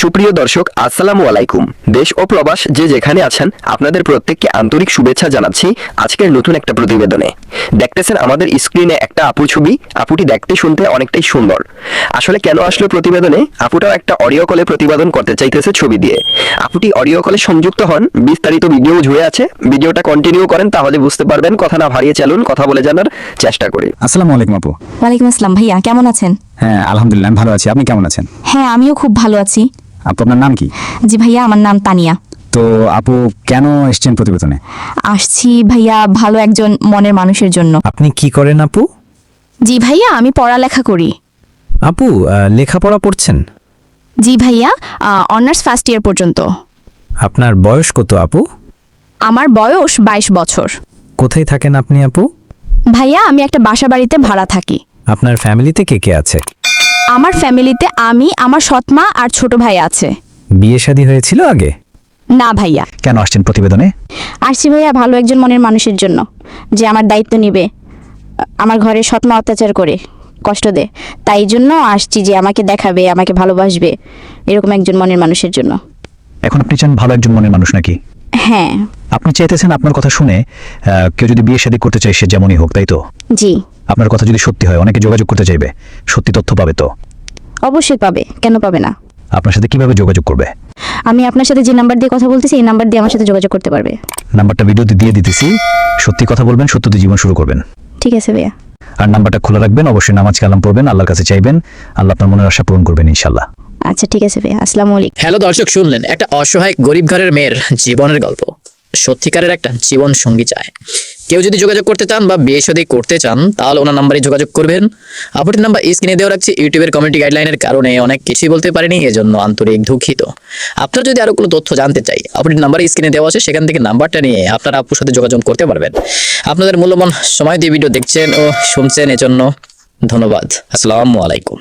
সুপ্রিয় দর্শক, আসসালামু আলাইকুম। দেশ ও প্রবাস যে যেখানে আছেন, আপনাদের প্রত্যেককে আন্তরিক শুভেচ্ছা জানাচ্ছি আজকের নতুন একটা প্রতিবেদনে। দেখতেছেন আমাদের স্ক্রিনে একটা আপুর ছবি। আপুটি দেখতে শুনতে অনেকটাই সুন্দর। আসলে কেন আসলো প্রতিবেদনে? আপুটাও একটা অডিও কলে প্রতিবেদন করতে চাইতেছে ছবি দিয়ে। আপুটি অডিও কলে সংযুক্ত হন, বিস্তারিত ভিডিও জুড়ে আছে। ভিডিওটা কন্টিনিউ করেন, তাহলে বুঝতে পারবেন। কথা না ভারিয়ে চলুন কথা বলে জানার চেষ্টা করি। আসসালামু আলাইকুম আপু। ওয়ালাইকুম আসসালাম ভাইয়া, কেমন আছেন? হ্যাঁ আলহামদুলিল্লাহ, আমি ভালো আছি। আপনি কেমন আছেন? হ্যাঁ, আমিও খুব ভালো আছি। আপু আপনার নাম কি? জি ভাইয়া, আমার নাম তানিয়া। তো আপু কেন এসেছেন প্রতিবেদনে? আসছি ভাইয়া ভালো একজন মনের মানুষের জন্য। আপনি কি করেন আপু? জি ভাইয়া, আমি পড়ালেখা করি। আপু লেখাপড়া পড়ছেন? জি ভাইয়া, অনার্স ফার্স্ট ইয়ার পর্যন্ত। আপনার বয়স কত আপু? আমার বয়স 22 বছর। কোথায় থাকেন আপনি আপু? ভাইয়া, আমি একটা বাসা বাড়িতে ভাড়া থাকি। আপনার ফ্যামিলিতে কে কে আছে? আমার ফ্যামিলিতে আমি, আমার সৎমা আর ছোট ভাই আছে। বিয়ে শাদী হয়েছিল আগে? না ভাইয়া। কেন আসছেন প্রতিবেদনে? আসছি ভাইয়া ভালো একজন মনের মানুষের জন্য, যে আমার দায়িত্ব নিবে। আমার ঘরে সৎমা অত্যাচার করে, কষ্ট দেয়, তাই জন্য আসছি যে আমাকে দেখাবে, আমাকে ভালোবাসবে, এরকম একজন মনের মানুষের জন্য। এখন আপনি চান ভালো একজন মনের মানুষ নাকি? হ্যাঁ। আপনি চাইতেছেন আপনার কথা শুনে কেউ যদি বিয়ে শাদী করতে চায় সে যেমনই হোক, তাই তো? জি। আপনার কথা যদি সত্যি হয় অনেকে যোগাযোগ করতে চাইবে, সত্যি তথ্য পাবে তো? অবশ্যই পাবে, কেন পাবে না? আপনার সাথে কিভাবে যোগাযোগ করবে? আমি আপনার সাথে যে নাম্বার দিয়ে কথা বলতেছি, এই নাম্বার দিয়ে আমার সাথে যোগাযোগ করতে পারবে। নাম্বারটা ভিডিওতে দিয়ে দিতেছি। সত্যি কথা বলবেন, সত্যতে জীবন শুরু করবেন। ঠিক আছে ভাইয়া। আর নাম্বারটা খোলা রাখবেন, অবশ্যই নামাজ কালাম পড়বেন, আল্লাহর কাছে চাইবেন, আল্লাহ আপনার মনের আশা পূরণ করবেন ইনশাআল্লাহ। আচ্ছা ঠিক আছে ভাইয়া, আসসালামু আলাইকুম। হ্যালো দর্শক, শুনলেন একটা অসহায় গরিব ঘরের মেয়ের জীবনের গল্প। সত্যিকারের একটা জীবন সঙ্গী চায়। কেউ যদি যোগাযোগ করতে চান বা বিয়ে শাদী করতে চান, তাহলে ওনার নাম্বারে যোগাযোগ করবেন। আপুটির নাম্বার স্ক্রিনে দেওয়া রাখছি। ইউটিউবের কমিউনিটি গাইডলাইনের কারণে অনেক কিছুই বলতে পারিনি, এজন্য আন্তরিক দুঃখিত। আপনার যদি আরো কোনো তথ্য জানতে চাই, আপুটির নাম্বার স্ক্রিনে দেওয়া আছে, সেখান থেকে নাম্বারটা নিয়ে আপনারা আপুর সাথে যোগাযোগ করতে পারবেন। আপনাদের মূল্যবান সময় দিয়ে ভিডিও দেখছেন ও শুনছেন, এজন্য ধন্যবাদ। আসসালামু আলাইকুম।